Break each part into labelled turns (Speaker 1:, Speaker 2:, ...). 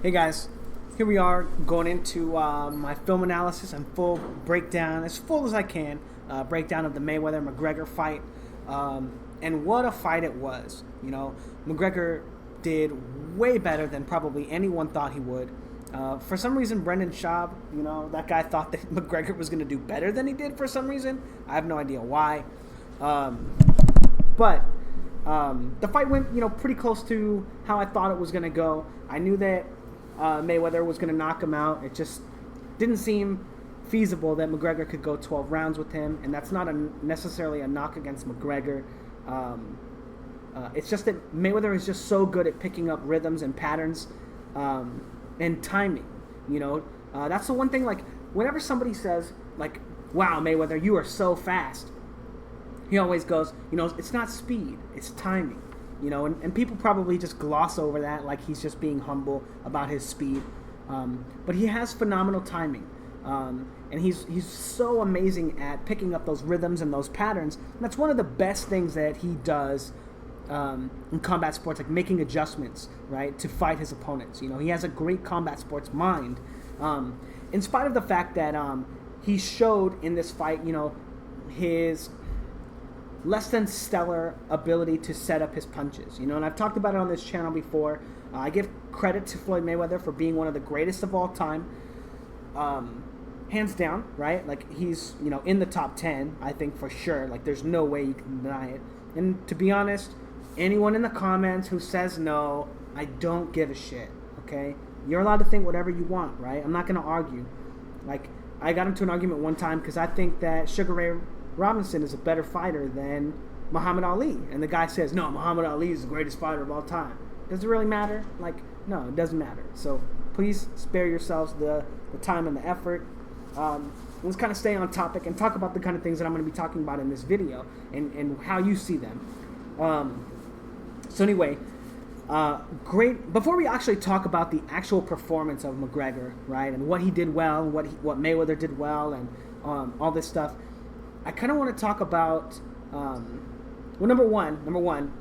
Speaker 1: Hey guys, here we are going into my film analysis and full breakdown, as full as I can, breakdown of the Mayweather-McGregor fight. And what a fight it was. You know, McGregor did way better than probably anyone thought he would. For some reason, Brendan Schaub, that guy thought that McGregor was going to do better than he did for some reason. I have no idea why. But the fight went, pretty close to how I thought it was going to go. I knew that Mayweather was going to knock him out. It just didn't seem feasible that McGregor could go 12 rounds with him, and that's not necessarily a knock against McGregor. It's just that Mayweather is just so good at picking up rhythms and patterns and timing. That's the one thing, like, whenever somebody says, like, wow, Mayweather, you are so fast, he always goes, it's not speed, it's timing. And people probably just gloss over that like he's just being humble about his speed. But he has phenomenal timing. And he's so amazing at picking up those rhythms and those patterns. And that's one of the best things that he does in combat sports, like making adjustments, right, to fight his opponents. He has a great combat sports mind. In spite of the fact that he showed in this fight, his less than stellar ability to set up his punches, and I've talked about it on this channel before. I give credit to Floyd Mayweather for being one of the greatest of all time, hands down, right? Like, he's, in the top 10, I think, for sure. Like, there's no way you can deny it. And to be honest, anyone in the comments who says no, I don't give a shit, okay? You're allowed to think whatever you want, right? I'm not going to argue. Like, I got into an argument one time because I think that Sugar Ray Robinson is a better fighter than Muhammad Ali. And the guy says, no, Muhammad Ali is the greatest fighter of all time. Does it really matter? Like, no, it doesn't matter. So please spare yourselves the time and the effort. Let's kind of stay on topic and talk about the kind of things that I'm going to be talking about in this video and how you see them. So anyway, great. Before we actually talk about the actual performance of McGregor, right, and what he did well, and what Mayweather did well, and all this stuff, I kind of want to talk about, number one,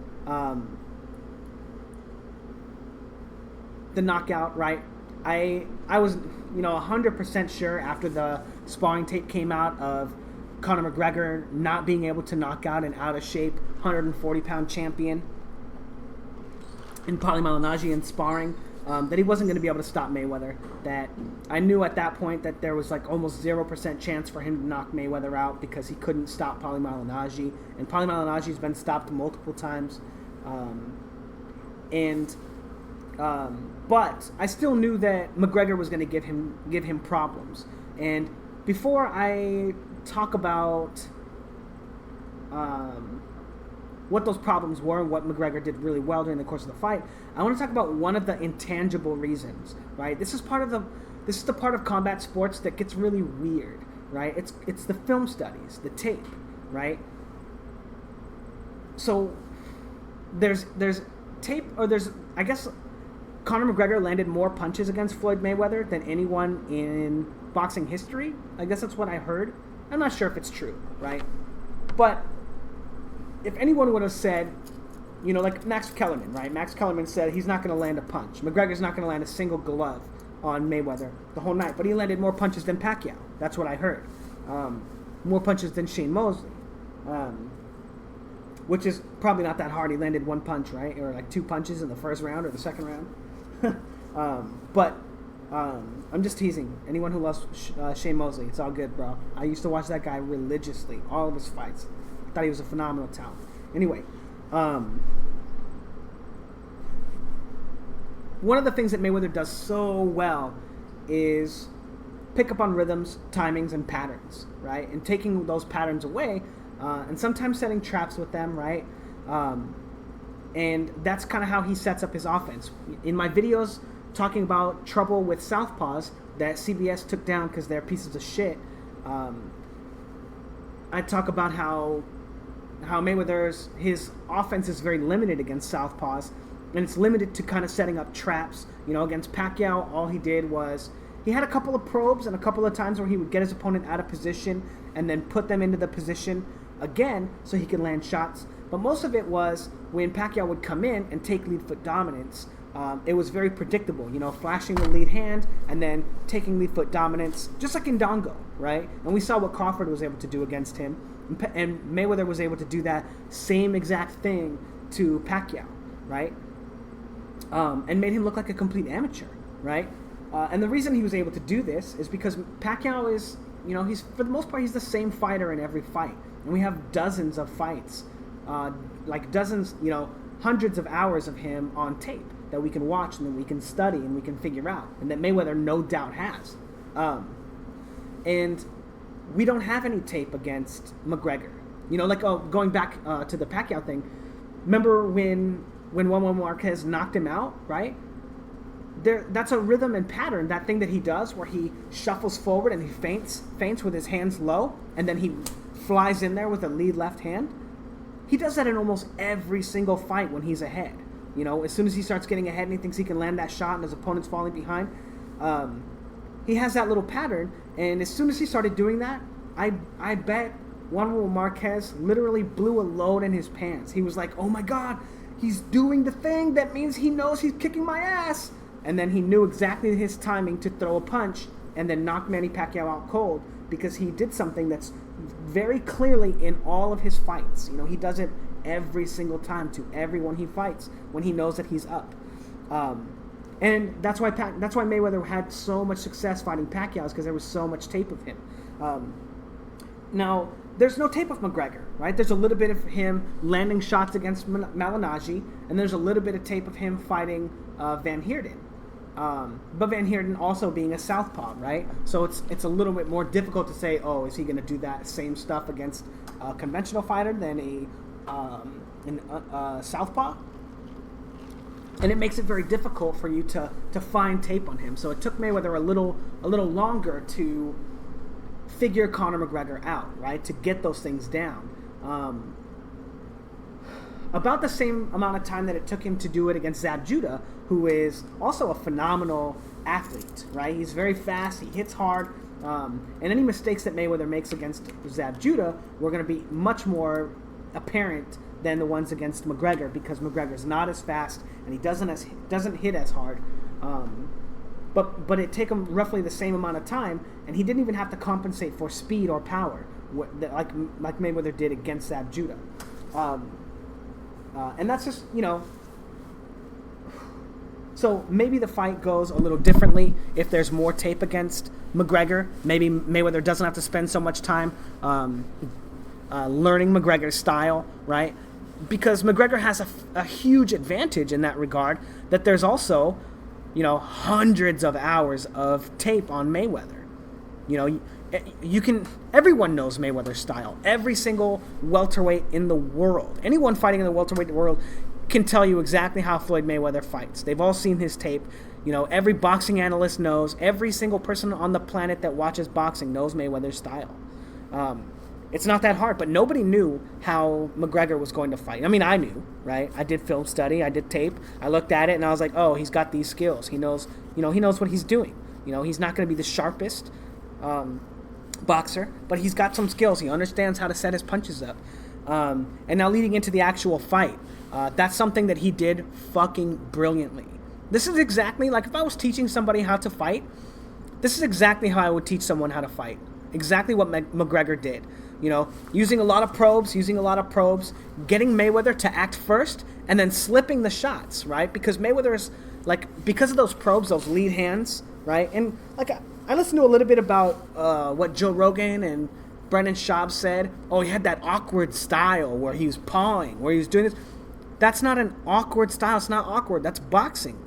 Speaker 1: the knockout, right? I was, 100% sure after the sparring tape came out of Conor McGregor not being able to knock out an out-of-shape 140-pound champion in Paulie Malignaggi in sparring, that he wasn't going to be able to stop Mayweather. That I knew at that point that there was like almost 0% chance for him to knock Mayweather out because he couldn't stop Paulie Malignaggi, and Paulie Malignaggi's been stopped multiple times. But I still knew that McGregor was going to give him problems. And before I talk about what those problems were and what McGregor did really well during the course of the fight, I want to talk about one of the intangible reasons, right? This is the part of combat sports that gets really weird, right? It's the film studies, the tape, right? So there's tape, or I guess Conor McGregor landed more punches against Floyd Mayweather than anyone in boxing history. I guess that's what I heard. I'm not sure if it's true, right? But if anyone would have said, like Max Kellerman, right? Max Kellerman said he's not going to land a punch. McGregor's not going to land a single glove on Mayweather the whole night, but he landed more punches than Pacquiao. That's what I heard. More punches than Shane Mosley, which is probably not that hard. He landed one punch, right? Or like two punches in the first round or the second round. But I'm just teasing. Anyone who loves Shane Mosley, it's all good, bro. I used to watch that guy religiously, all of his fights. I thought he was a phenomenal talent. Anyway, one of the things that Mayweather does so well is pick up on rhythms, timings, and patterns, right? And taking those patterns away, and sometimes setting traps with them, right? And that's kind of how he sets up his offense. In my videos talking about trouble with southpaws that CBS took down because they're pieces of shit, I talk about how his offense is very limited against southpaws, and it's limited to kind of setting up traps. Against Pacquiao, all he did was he had a couple of probes and a couple of times where he would get his opponent out of position and then put them into the position again so he could land shots. But most of it was when Pacquiao would come in and take lead foot dominance, it was very predictable, flashing the lead hand and then taking lead foot dominance, just like in Dongo, right? And we saw what Crawford was able to do against him, and Mayweather was able to do that same exact thing to Pacquiao, right? And made him look like a complete amateur, right? And the reason he was able to do this is because Pacquiao is, he's, for the most part, he's the same fighter in every fight. And we have dozens of fights, hundreds of hours of him on tape that we can watch and that we can study and we can figure out, and that Mayweather no doubt has. And we don't have any tape against McGregor. Going back to the Pacquiao thing, remember when Juan Marquez knocked him out, right? That's a rhythm and pattern, that thing that he does where he shuffles forward and he feints with his hands low, and then he flies in there with a lead left hand. He does that in almost every single fight when he's ahead. As soon as he starts getting ahead and he thinks he can land that shot and his opponent's falling behind, he has that little pattern. And as soon as he started doing that, I bet Juan Marquez literally blew a load in his pants. He was like, oh my God, he's doing the thing. That means he knows he's kicking my ass. And then he knew exactly his timing to throw a punch and then knock Manny Pacquiao out cold, because he did something that's very clearly in all of his fights. He does it every single time to everyone he fights when he knows that he's up. And that's why Mayweather had so much success fighting Pacquiao, because there was so much tape of him. Now, there's no tape of McGregor, right? There's a little bit of him landing shots against Malignaggi, and there's a little bit of tape of him fighting Van Heerden. But Van Heerden also being a southpaw, right? So it's a little bit more difficult to say, oh, is he going to do that same stuff against a conventional fighter than a southpaw? And it makes it very difficult for you to find tape on him. So it took Mayweather a little longer to figure Conor McGregor out, right? To get those things down. About the same amount of time that it took him to do it against Zab Judah, who is also a phenomenal athlete, right? He's very fast, he hits hard, and any mistakes that Mayweather makes against Zab Judah were going to be much more apparent than the ones against McGregor, because McGregor's not as fast and he doesn't hit as hard. But it took him roughly the same amount of time, and he didn't even have to compensate for speed or power like Mayweather did against Zab Judah. And that's just, so maybe the fight goes a little differently if there's more tape against McGregor. Maybe Mayweather doesn't have to spend so much time learning McGregor's style, right? Because McGregor has a huge advantage in that regard, that there's also, hundreds of hours of tape on Mayweather. Everyone knows Mayweather's style. Every single welterweight in the world, anyone fighting in the welterweight world, can tell you exactly how Floyd Mayweather fights. They've all seen his tape. Every boxing analyst knows. Every single person on the planet that watches boxing knows Mayweather's style. It's not that hard, but nobody knew how McGregor was going to fight. I mean, I knew, right? I did film study. I did tape. I looked at it and I was like, oh, he's got these skills. He knows, he knows what he's doing. He's not going to be the sharpest boxer, but he's got some skills. He understands how to set his punches up. And now leading into the actual fight, that's something that he did fucking brilliantly. This is exactly like if I was teaching somebody how to fight, this is exactly how I would teach someone how to fight. Exactly what McGregor did. Using a lot of probes, getting Mayweather to act first, and then slipping the shots, right? Because Mayweather is, because of those probes, those lead hands, right? And, I listened to a little bit about what Joe Rogan and Brendan Schaub said. Oh, he had that awkward style where he was pawing, where he was doing this. That's not an awkward style. It's not awkward. That's boxing.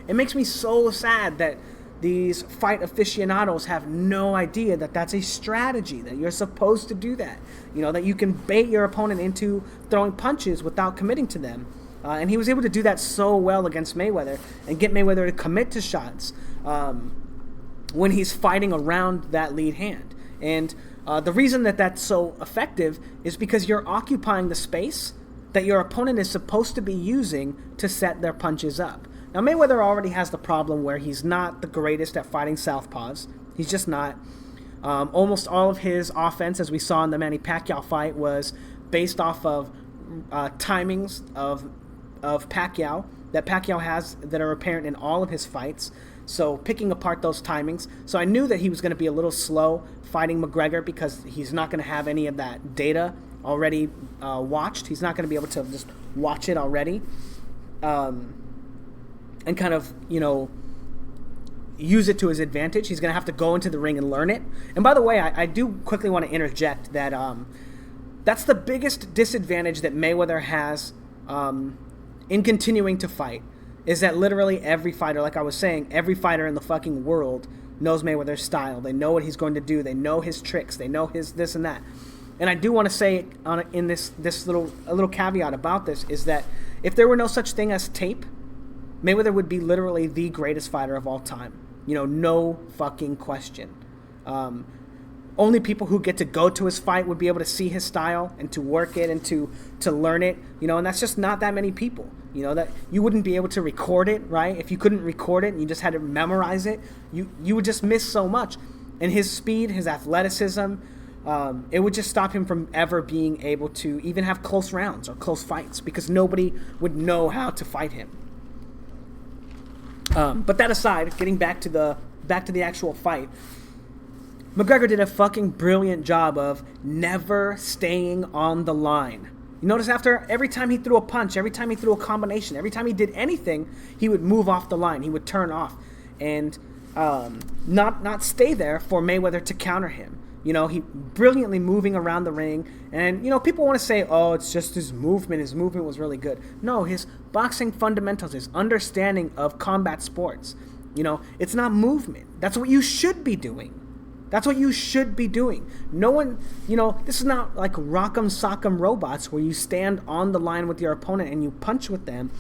Speaker 1: It makes me so sad that these fight aficionados have no idea that that's a strategy, that you're supposed to do that. That you can bait your opponent into throwing punches without committing to them. And he was able to do that so well against Mayweather and get Mayweather to commit to shots when he's fighting around that lead hand. And the reason that that's so effective is because you're occupying the space that your opponent is supposed to be using to set their punches up. Now, Mayweather already has the problem where he's not the greatest at fighting southpaws. He's just not. Almost all of his offense, as we saw in the Manny Pacquiao fight, was based off of timings of Pacquiao that Pacquiao has that are apparent in all of his fights. So picking apart those timings. So I knew that he was going to be a little slow fighting McGregor because he's not going to have any of that data already watched. He's not going to be able to just watch it already and kind of, use it to his advantage. He's going to have to go into the ring and learn it. And by the way, I do quickly want to interject that that's the biggest disadvantage that Mayweather has in continuing to fight, is that literally every fighter, like I was saying, every fighter in the fucking world knows Mayweather's style. They know what he's going to do. They know his tricks. They know his this and that. And I do want to say in this little caveat about this is that if there were no such thing as tape, Mayweather would be literally the greatest fighter of all time. No fucking question. Only people who get to go to his fight would be able to see his style and to work it and to learn it, and that's just not that many people, that you wouldn't be able to record it, right? If you couldn't record it and you just had to memorize it, you would just miss so much. And his speed, his athleticism, it would just stop him from ever being able to even have close rounds or close fights because nobody would know how to fight him. But that aside, getting back to the actual fight, McGregor did a fucking brilliant job of never staying on the line. You notice after every time he threw a punch, every time he threw a combination, every time he did anything, he would move off the line. He would turn off and not stay there for Mayweather to counter him. He brilliantly moving around the ring. And, people want to say, oh, it's just his movement. His movement was really good. No, his boxing fundamentals, his understanding of combat sports. It's not movement. That's what you should be doing. That's what you should be doing. No one, this is not like Rock'em Sock'em Robots where you stand on the line with your opponent and you punch with them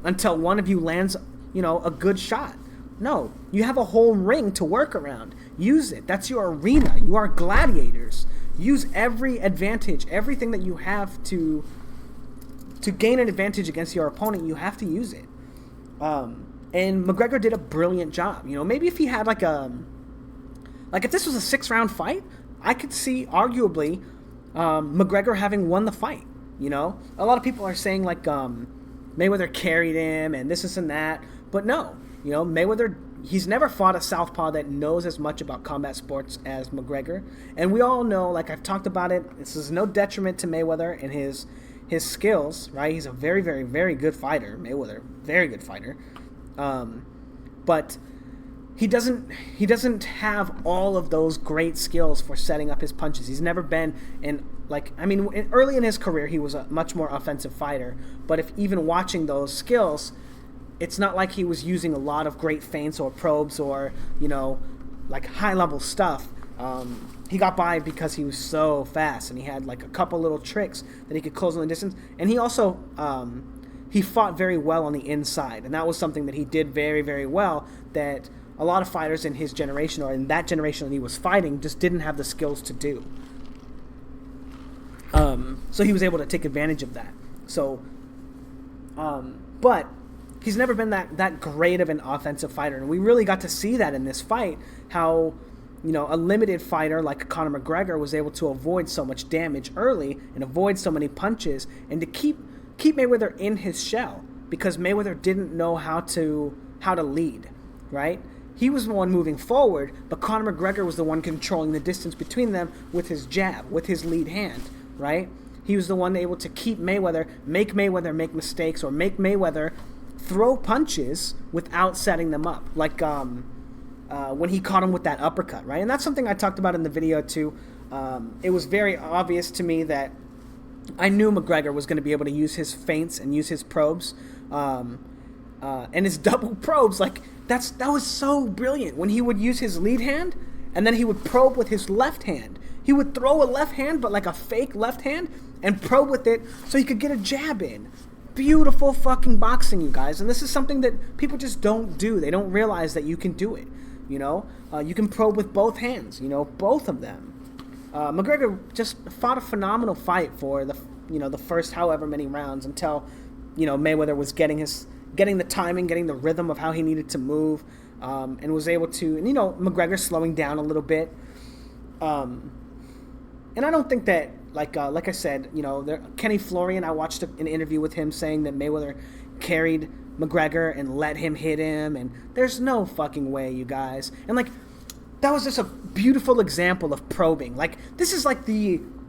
Speaker 1: until one of you lands, a good shot. No, you have a whole ring to work around. Use it. That's your arena. You are gladiators. Use every advantage, everything that you have to gain an advantage against your opponent. You have to use it. And McGregor did a brilliant job. Maybe if he had like if this was a 6-round fight, I could see arguably McGregor having won the fight. A lot of people are saying like Mayweather carried him and this and that, but no. Mayweather, he's never fought a southpaw that knows as much about combat sports as McGregor. And we all know, like I've talked about it, this is no detriment to Mayweather and his skills, right? He's a very, very, very good fighter, Mayweather, very good fighter. But he doesn't have all of those great skills for setting up his punches. He's never been early in his career, he was a much more offensive fighter. But if even watching those skills, it's not like he was using a lot of great feints or probes or, like high-level stuff. He got by because he was so fast and he had like a couple little tricks that he could close on the distance. And he also, he fought very well on the inside. And that was something that he did very, very well that a lot of fighters in his generation or in that generation that he was fighting just didn't have the skills to do. So he was able to take advantage of that. So, but he's never been that great of an offensive fighter. And we really got to see that in this fight, how, a limited fighter like Conor McGregor was able to avoid so much damage early and avoid so many punches and to keep Mayweather in his shell because Mayweather didn't know how to lead, right? He was the one moving forward, but Conor McGregor was the one controlling the distance between them with his jab, with his lead hand, right? He was the one able to keep Mayweather make mistakes or make Mayweather throw punches without setting them up, like when he caught him with that uppercut, right? And that's something I talked about in the video too. It was very obvious to me that I knew McGregor was going to be able to use his feints and use his probes, and his double probes. Like that was so brilliant when he would use his lead hand and then he would probe with his left hand. He would throw a left hand, but like a fake left hand, and probe with it so he could get a jab in. Beautiful fucking boxing, you guys. And this is something that people just don't do. They don't realize that you can do it. You can probe with both hands, both of them. McGregor just fought a phenomenal fight for the first however many rounds until, Mayweather was getting the timing, getting the rhythm of how he needed to move, and was able to, and McGregor slowing down a little bit. And I don't think that, like I said, Kenny Florian, I watched an interview with him saying that Mayweather carried McGregor and let him hit him, and there's no fucking way, you guys. And like, that was just a beautiful example of probing. Like, this is like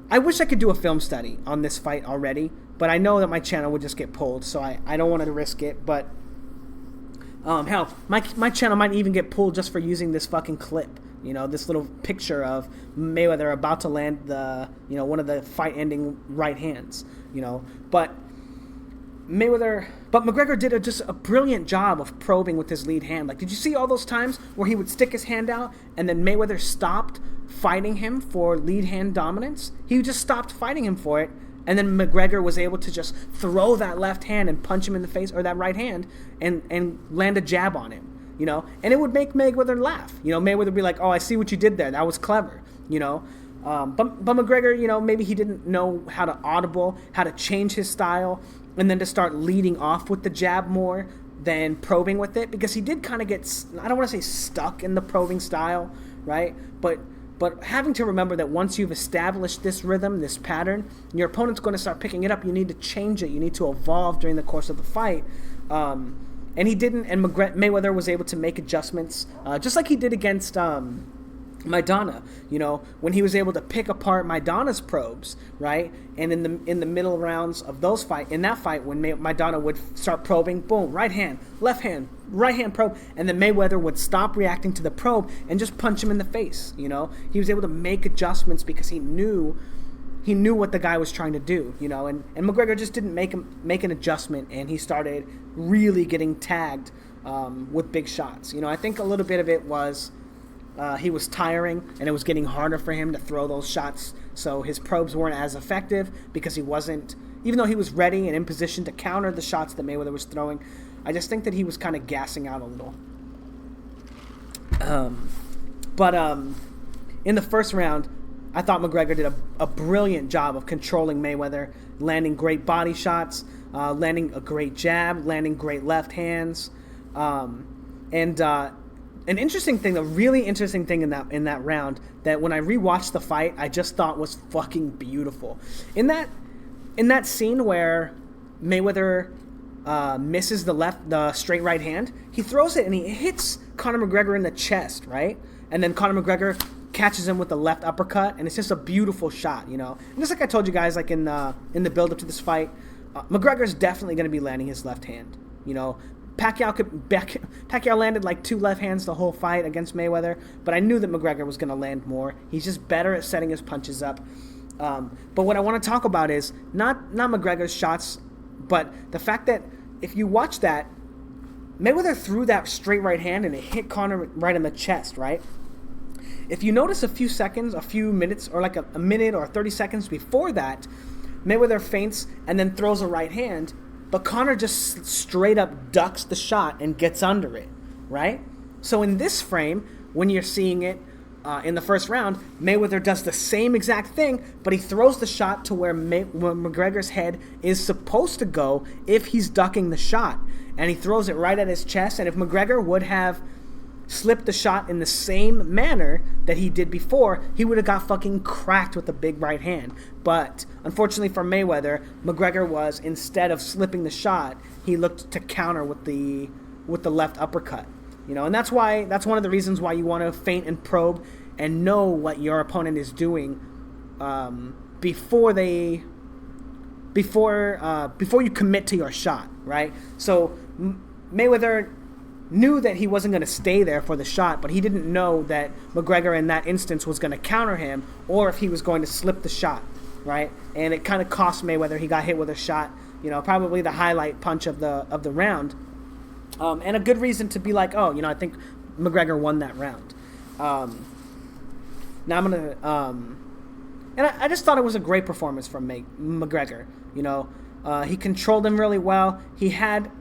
Speaker 1: I wish I could do a film study on this fight already, but I know that my channel would just get pulled, so I don't want to risk it. But hell, my channel might even get pulled just for using this fucking clip. You know, this little picture of Mayweather about to land one of the fight-ending right hands. You know, but McGregor did just a brilliant job of probing with his lead hand. Like, did you see all those times where he would stick his hand out and then Mayweather stopped fighting him for lead hand dominance? He just stopped fighting him for it, and then McGregor was able to just throw that left hand and punch him in the face, or that right hand, and land a jab on him. You know, and it would make Mayweather laugh. You know, Mayweather would be like, "Oh, I see what you did there. That was clever." You know, but McGregor, you know, maybe he didn't know how to change his style, and then to start leading off with the jab more than probing with it, because he did kind of get, I don't want to say stuck in the probing style, right? But having to remember that once you've established this rhythm, this pattern, your opponent's going to start picking it up. You need to change it. You need to evolve during the course of the fight. And he didn't, and Mayweather was able to make adjustments, just like he did against Maidana, you know, when he was able to pick apart Maidana's probes, right? And in the middle rounds of that fight, when Maidana would start probing, boom, right hand, left hand, right hand probe, and then Mayweather would stop reacting to the probe and just punch him in the face. You know, he was able to make adjustments because he knew what the guy was trying to do, you know, and McGregor just didn't make an adjustment, and he started really getting tagged with big shots. You know, I think a little bit of it was he was tiring, and it was getting harder for him to throw those shots, so his probes weren't as effective because he wasn't, even though he was ready and in position to counter the shots that Mayweather was throwing. I just think that he was kind of gassing out a little. But in the first round, I thought McGregor did a brilliant job of controlling Mayweather, landing great body shots, landing a great jab, landing great left hands, and an interesting thing, a really interesting thing in that round that when I rewatched the fight, I just thought was fucking beautiful. In that scene where Mayweather misses the straight right hand, he throws it and he hits Conor McGregor in the chest, right? And then Conor McGregor catches him with the left uppercut, and it's just a beautiful shot, you know. And just like I told you guys, like in the build up to this fight, McGregor's definitely going to be landing his left hand. You know, Pacquiao landed like 2 left hands the whole fight against Mayweather, but I knew that McGregor was going to land more. He's just better at setting his punches up. But what I want to talk about is not McGregor's shots, but the fact that if you watch that, Mayweather threw that straight right hand and it hit Conor right in the chest, right? If you notice a few minutes, or like a minute or 30 seconds before that, Mayweather feints and then throws a right hand, but Conor just straight up ducks the shot and gets under it, right? So in this frame, when you're seeing it in the first round, Mayweather does the same exact thing, but he throws the shot to where McGregor's head is supposed to go if he's ducking the shot. And he throws it right at his chest, and if McGregor would have slipped the shot in the same manner that he did before, he would have got fucking cracked with a big right hand. But unfortunately for Mayweather, McGregor was, instead of slipping the shot, he looked to counter with the left uppercut. You know, and that's one of the reasons why you want to feint and probe and know what your opponent is doing before you commit to your shot, right? So Mayweather knew that he wasn't going to stay there for the shot, but he didn't know that McGregor in that instance was going to counter him, or if he was going to slip the shot, right? And it kind of cost Mayweather. He got hit with a shot, you know, probably the highlight punch of the round, and a good reason to be like, oh, you know, I think McGregor won that round. Now I'm gonna, and I just thought it was a great performance from McGregor. You know, he controlled him really well. He had.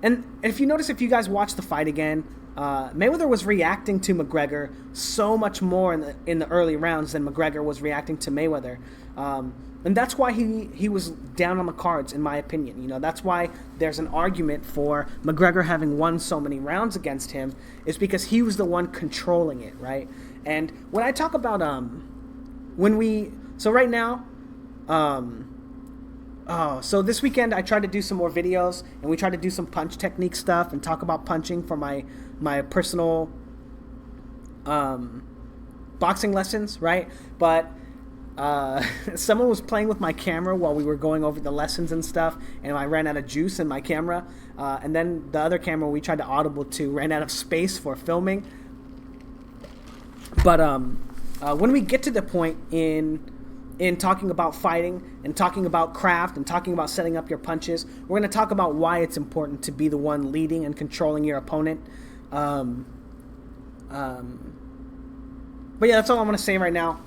Speaker 1: And if you notice, if you guys watch the fight again, Mayweather was reacting to McGregor so much more in the early rounds than McGregor was reacting to Mayweather. And that's why he was down on the cards, in my opinion. You know, that's why there's an argument for McGregor having won so many rounds against him, is because he was the one controlling it, right? And when I talk about so right now, Oh, so this weekend I tried to do some more videos, and we tried to do some punch technique stuff and talk about punching for my personal boxing lessons, right? But someone was playing with my camera while we were going over the lessons and stuff, and I ran out of juice in my camera. And then the other camera we tried to audible to ran out of space for filming. But when we get to the point in talking about fighting and talking about craft and talking about setting up your punches, we're going to talk about why it's important to be the one leading and controlling your opponent. But yeah, that's all I'm going to say right now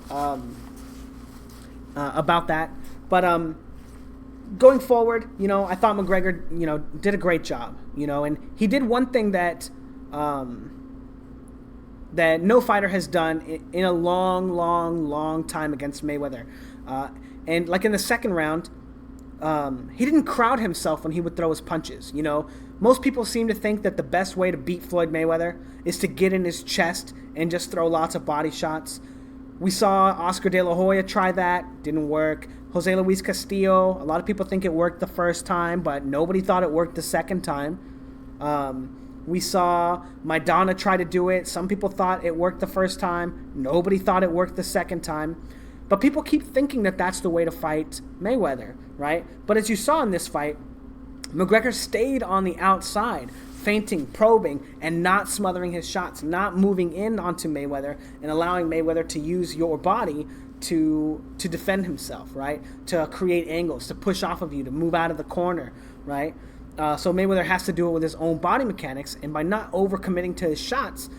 Speaker 1: about that. But going forward, I thought McGregor, did a great job, and he did one thing that that no fighter has done in a long time against Mayweather. And like in the second round, he didn't crowd himself when he would throw his punches. Most people seem to think that the best way to beat Floyd Mayweather is to get in his chest and just throw lots of body shots. We saw Oscar De La Hoya try that. Didn't work. Jose Luis Castillo, a lot of people think it worked the first time, but nobody thought it worked the second time. We saw Maidana try to do it. Some people thought it worked the first time. Nobody thought it worked the second time. But people keep thinking that that's the way to fight Mayweather, right? But as you saw in this fight, McGregor stayed on the outside, feinting, probing, and not smothering his shots, not moving in onto Mayweather and allowing Mayweather to use your body to defend himself, right? To create angles, to push off of you, to move out of the corner, right? So Mayweather has to do it with his own body mechanics, and by not overcommitting to his shots,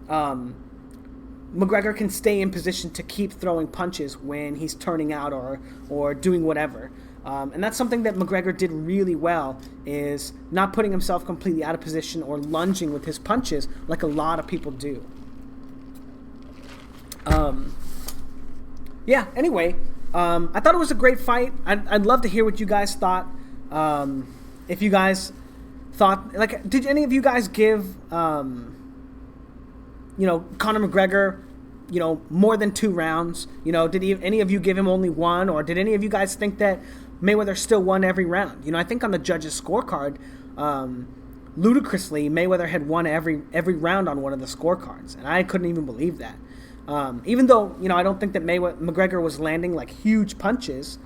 Speaker 1: McGregor can stay in position to keep throwing punches when he's turning out or doing whatever. And that's something that McGregor did really well, is not putting himself completely out of position or lunging with his punches like a lot of people do. Yeah, anyway, I thought it was a great fight. I'd love to hear what you guys thought. If you guys thought, did any of you guys give, Conor McGregor, more than 2 rounds? Did any of you give him only 1, or did any of you guys think that Mayweather still won every round? I think on the judges' scorecard, ludicrously, Mayweather had won every round on one of the scorecards, and I couldn't even believe that. Even though, I don't think that McGregor was landing huge punches.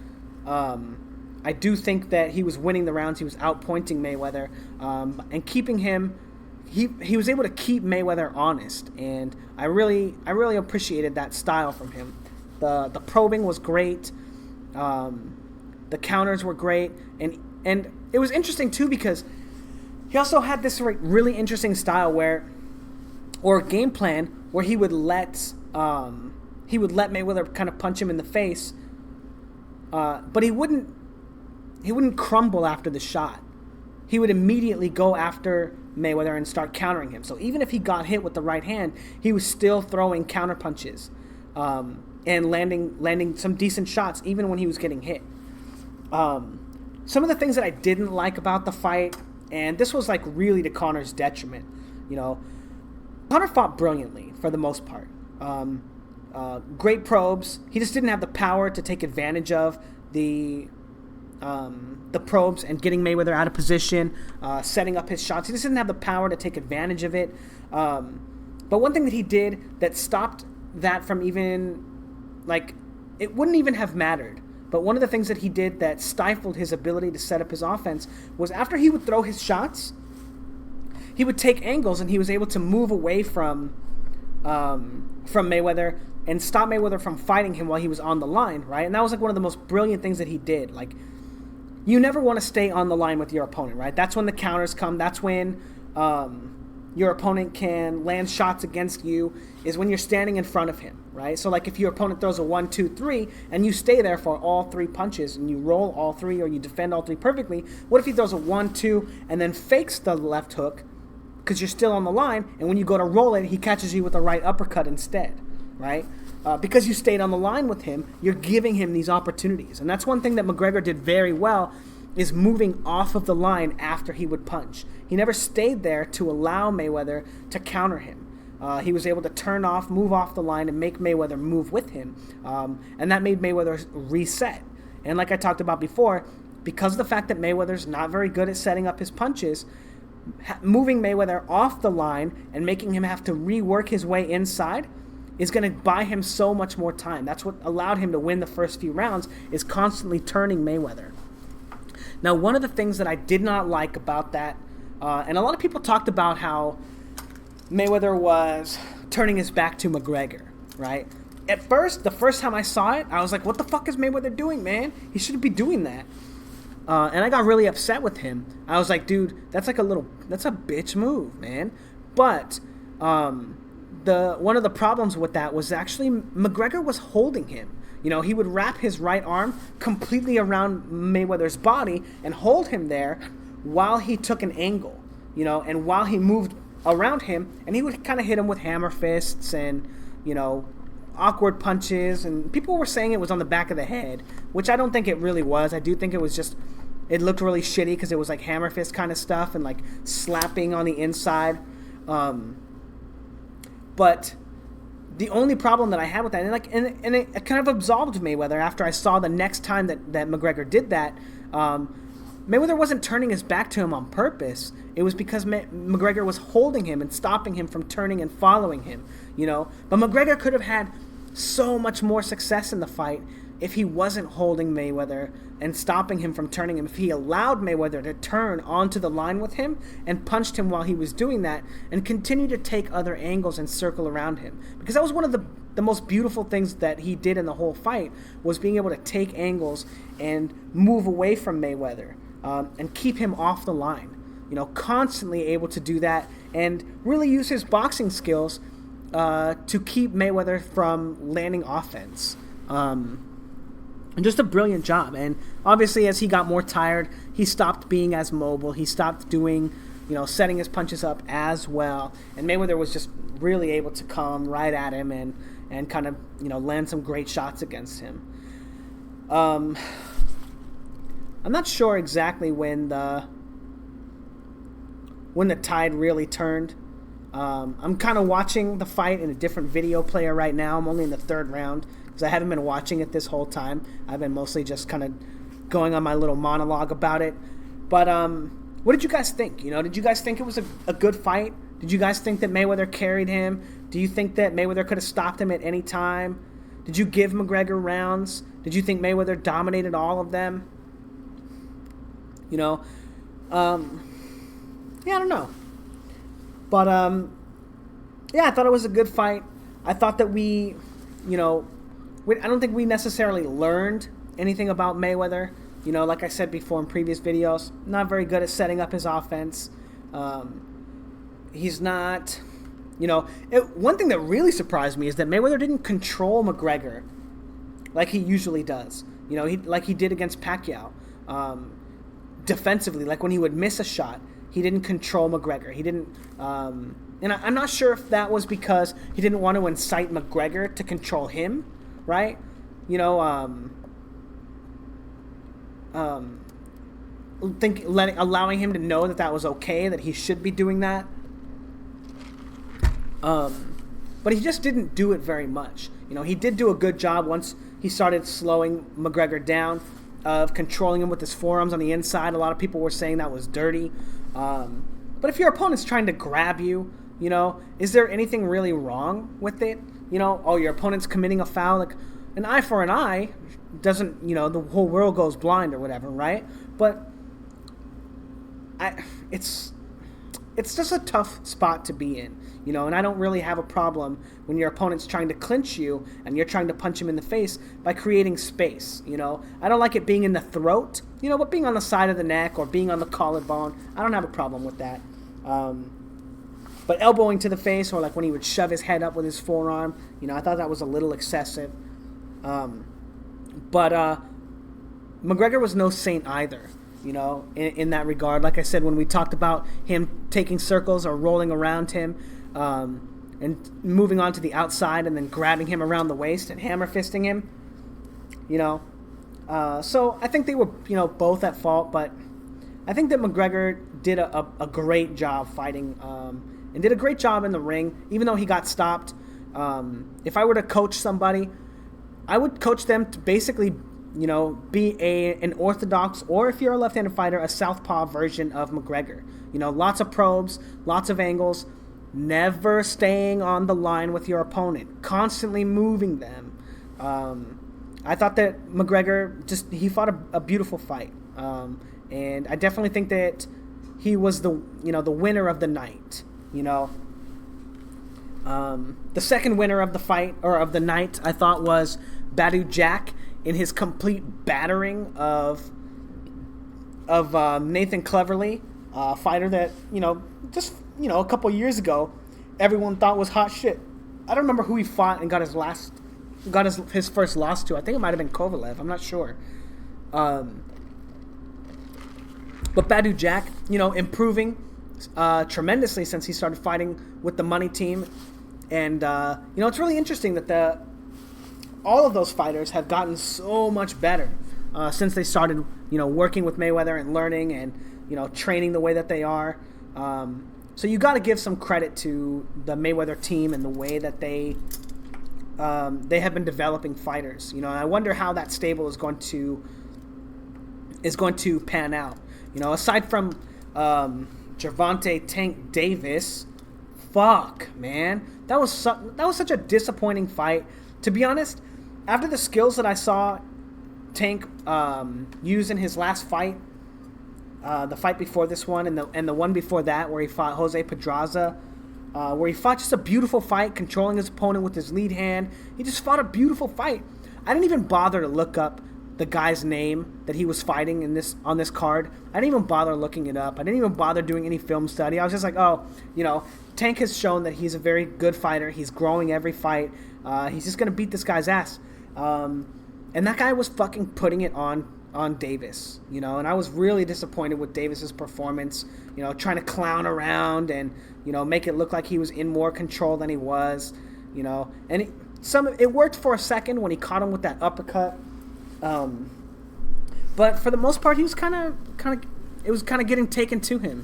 Speaker 1: I do think that he was winning the rounds. He was outpointing Mayweather, and keeping him. He was able to keep Mayweather honest, and I really appreciated that style from him. The probing was great. The counters were great, and it was interesting too because he also had this really interesting style or game plan where he would let Mayweather kind of punch him in the face, but he wouldn't crumble after the shot. He would immediately go after Mayweather and start countering him. So even if he got hit with the right hand, he was still throwing counter punches and landing some decent shots even when he was getting hit. Some of the things that I didn't like about the fight, and this was really to Conor's detriment, Conor fought brilliantly for the most part. Great probes. He just didn't have the power to take advantage of the probes and getting Mayweather out of position, setting up his shots. He just didn't have the power to take advantage of it. But one thing that he did that stopped that from even, it wouldn't even have mattered. But one of the things that he did that stifled his ability to set up his offense was after he would throw his shots, he would take angles and he was able to move away from Mayweather and stop Mayweather from fighting him while he was on the line, right? And that was one of the most brilliant things that he did. You never want to stay on the line with your opponent, right? That's when the counters come. That's when your opponent can land shots against you, is when you're standing in front of him, right? So if your opponent throws a 1, 2, 3 and you stay there for all 3 punches and you roll all 3 or you defend all 3 perfectly, what if he throws a 1, 2 and then fakes the left hook because you're still on the line, and when you go to roll it, he catches you with a right uppercut instead, right? Because you stayed on the line with him, you're giving him these opportunities. And that's one thing that McGregor did very well, is moving off of the line after he would punch. He never stayed there to allow Mayweather to counter him. He was able to move off the line and make Mayweather move with him. And that made Mayweather reset. And like I talked about before, because of the fact that Mayweather's not very good at setting up his punches, moving Mayweather off the line and making him have to rework his way inside is going to buy him so much more time. That's what allowed him to win the first few rounds, is constantly turning Mayweather. Now, one of the things that I did not like about that, and a lot of people talked about how Mayweather was turning his back to McGregor, right? At first, the first time I saw it, I was like, what the fuck is Mayweather doing, man? He shouldn't be doing that. And I got really upset with him. I was like, dude, that's a bitch move, man. But one of the problems with that was actually McGregor was holding him. You know, he would wrap his right arm completely around Mayweather's body and hold him there while he took an angle, you know, and while he moved around him, and he would kind of hit him with hammer fists and, you know, awkward punches, and people were saying it was on the back of the head, which I don't think it really was. I do think it was just, it looked really shitty because it was like hammer fist kind of stuff and like slapping on the inside. But the only problem that I had with that, and it kind of absolved Mayweather after I saw the next time that McGregor did that. Mayweather wasn't turning his back to him on purpose. It was because McGregor was holding him and stopping him from turning and following him, you know. But McGregor could have had so much more success in the fight if he wasn't holding Mayweather and stopping him from turning him, if he allowed Mayweather to turn onto the line with him and punched him while he was doing that and continue to take other angles and circle around him. Because that was one of the most beautiful things that he did in the whole fight, was being able to take angles and move away from Mayweather and keep him off the line. You know, constantly able to do that and really use his boxing skills to keep Mayweather from landing offense. And just a brilliant job. And obviously, as he got more tired, he stopped being as mobile. He stopped doing, you know, setting his punches up as well. And Mayweather was just really able to come right at him and kind of, you know, land some great shots against him. I'm not sure exactly when the tide really turned. I'm kind of watching the fight in a different video player right now. I'm only in the third round, because I haven't been watching it this whole time. I've been mostly just kind of going on my little monologue about it. But what did you guys think? You know, did you guys think it was a good fight? Did you guys think that Mayweather carried him? Do you think that Mayweather could have stopped him at any time? Did you give McGregor rounds? Did you think Mayweather dominated all of them? You know, yeah, I don't know. But yeah, I thought it was a good fight. I thought that I don't think we necessarily learned anything about Mayweather. You know, like I said before in previous videos, not very good at setting up his offense. He's not, you know... one thing that really surprised me is that Mayweather didn't control McGregor like he usually does. You know, like he did against Pacquiao. Defensively, like when he would miss a shot, he didn't control McGregor. He didn't... and I'm not sure if that was because he didn't want to incite McGregor to control him, right? You know, allowing him to know that was okay, that he should be doing that. But he just didn't do it very much. You know, he did do a good job once he started slowing McGregor down, of controlling him with his forearms on the inside. A lot of people were saying that was dirty. But if your opponent's trying to grab you, you know, is there anything really wrong with it? You know, oh, your opponent's committing a foul. Like, an eye for an eye doesn't, you know, the whole world goes blind or whatever, right? But it's just a tough spot to be in, you know, and I don't really have a problem when your opponent's trying to clinch you and you're trying to punch him in the face by creating space, you know. I don't like it being in the throat, you know, but being on the side of the neck or being on the collarbone, I don't have a problem with that. But elbowing to the face, or like when he would shove his head up with his forearm, you know, I thought that was a little excessive. But McGregor was no saint either, you know, in that regard. Like I said, when we talked about him taking circles or rolling around him and moving on to the outside and then grabbing him around the waist and hammer fisting him, you know. So I think they were, you know, both at fault, but I think that McGregor did a great job fighting and did a great job in the ring, even though he got stopped. If I were to coach somebody, I would coach them to basically be an orthodox, or if you're a left-handed fighter, a southpaw version of McGregor. Lots of probes, lots of angles, never staying on the line with your opponent, constantly moving them. I thought that McGregor he fought a beautiful fight, and I definitely think that he was the winner of the night. The second winner of the fight, or of the night, I thought was Badu Jack, in his complete battering of Nathan Cleverly, a fighter that just a couple years ago everyone thought was hot shit. I don't remember who he fought and got his first loss to. I think it might have been Kovalev. I'm not sure. But Badu Jack, improving tremendously since he started fighting with the Money Team, and it's really interesting that all of those fighters have gotten so much better since they started, working with Mayweather and learning and, training the way that they are. So you got to give some credit to the Mayweather team and the way that they have been developing fighters. I wonder how that stable is going to pan out. Aside from Gervonta Tank Davis, fuck, man, that was such a disappointing fight. To be honest, after the skills that I saw Tank use in his last fight, the fight before this one and the one before that where he fought Jose Pedraza, where he fought just a beautiful fight, controlling his opponent with his lead hand. He just fought a beautiful fight. I didn't even bother to look up the guy's name that he was fighting on this card. I didn't even bother looking it up. I didn't even bother doing any film study. I was just like, Tank has shown that he's a very good fighter. He's growing every fight. He's just going to beat this guy's ass. And that guy was fucking putting it on Davis, and I was really disappointed with Davis's performance, trying to clown around and, make it look like he was in more control than he was, and it worked for a second when he caught him with that uppercut. But for the most part, he was it was kind of getting taken to him,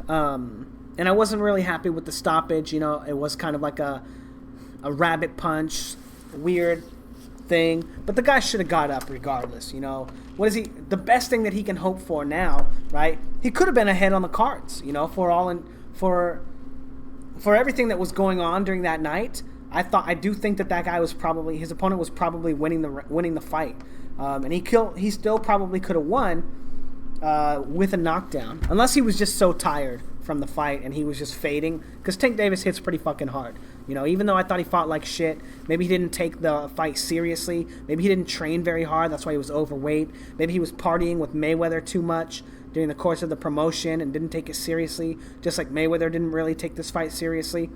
Speaker 1: and I wasn't really happy with the stoppage. It was kind of like a rabbit punch, weird thing, but the guy should have got up regardless. What is he? The best thing that he can hope for now, right? He could have been ahead on the cards, for everything that was going on during that night. I do think that guy was probably, his opponent was probably winning the fight, and he still probably could have won with a knockdown, unless he was just so tired from the fight and he was just fading, because Tank Davis hits pretty fucking hard. Even though I thought he fought like shit, maybe he didn't take the fight seriously, maybe he didn't train very hard, that's why he was overweight, maybe he was partying with Mayweather too much during the course of the promotion and didn't take it seriously, just like Mayweather didn't really take this fight seriously.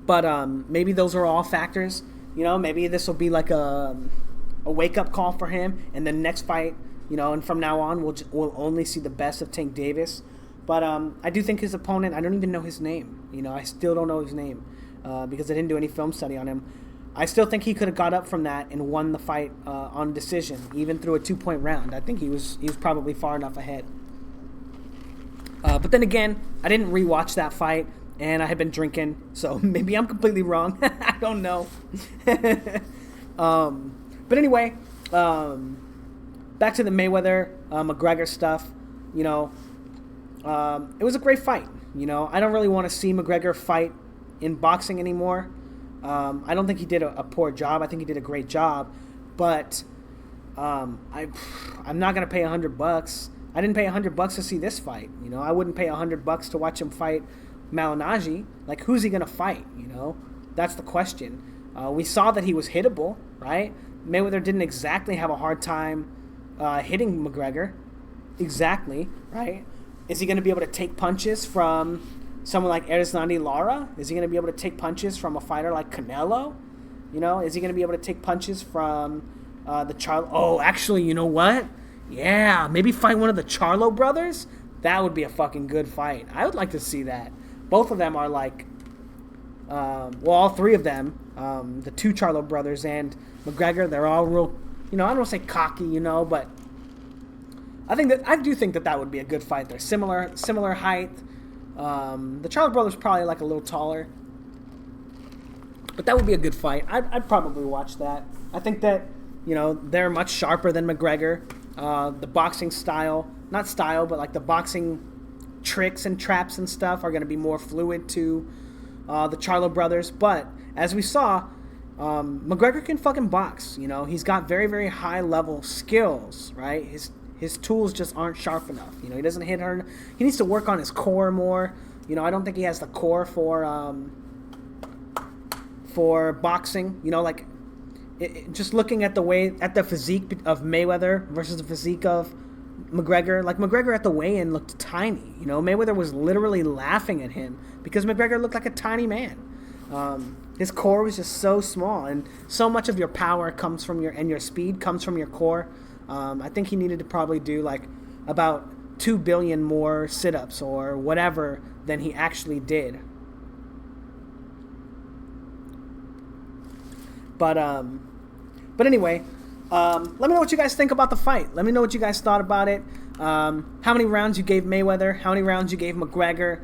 Speaker 1: But maybe those are all factors. Maybe this will be like a wake-up call for him, and the next fight, and from now on, we'll only see the best of Tank Davis. But I do think his opponent, I don't even know his name. I still don't know his name because I didn't do any film study on him. I still think he could have got up from that and won the fight on decision, even through a 2-point round. I think he was probably far enough ahead. But then again, I didn't rewatch that fight, and I had been drinking, so maybe I'm completely wrong. I don't know. But anyway, back to the Mayweather McGregor stuff. It was a great fight. I don't really want to see McGregor fight in boxing anymore. I don't think he did a poor job. I think he did a great job. But I'm not gonna pay $100. I didn't pay $100 to see this fight. I wouldn't pay $100 to watch him fight Malignaggi. Like, who's he gonna fight? That's the question. We saw that he was hittable, right? Mayweather didn't exactly have a hard time hitting McGregor. Exactly, right? Is he going to be able to take punches from someone like Erislandy Lara? Is he going to be able to take punches from a fighter like Canelo? Is he going to be able to take punches from the Charlo? Oh, actually, you know what? Yeah, maybe fight one of the Charlo brothers? That would be a fucking good fight. I would like to see that. Both of them are like, all three of them, the two Charlo brothers and McGregor, they're all real, I don't want to say cocky, but I do think that would be a good fight. They're similar height. The Charlo brothers probably like a little taller. But that would be a good fight. I'd probably watch that. I think that, they're much sharper than McGregor. The boxing style, not style, but like the boxing tricks and traps and stuff are going to be more fluid to the Charlo brothers. But as we saw, McGregor can fucking box. He's got very, very high level skills, right? His tools just aren't sharp enough. He doesn't hit her. He needs to work on his core more. I don't think he has the core for boxing. Just looking at the physique of Mayweather versus the physique of McGregor. Like, McGregor at the weigh-in looked tiny. Mayweather was literally laughing at him because McGregor looked like a tiny man. His core was just so small, and so much of your power comes from your speed comes from your core. I think he needed to probably do like about 2 billion more sit-ups or whatever than he actually did. But anyway, let me know what you guys think about the fight. Let me know what you guys thought about it. How many rounds you gave Mayweather? How many rounds you gave McGregor?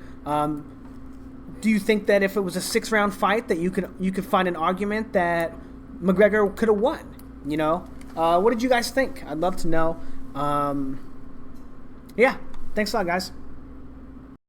Speaker 1: Do you think that if it was a 6-round fight that you could find an argument that McGregor could have won? What did you guys think? I'd love to know. Yeah, thanks a lot, guys.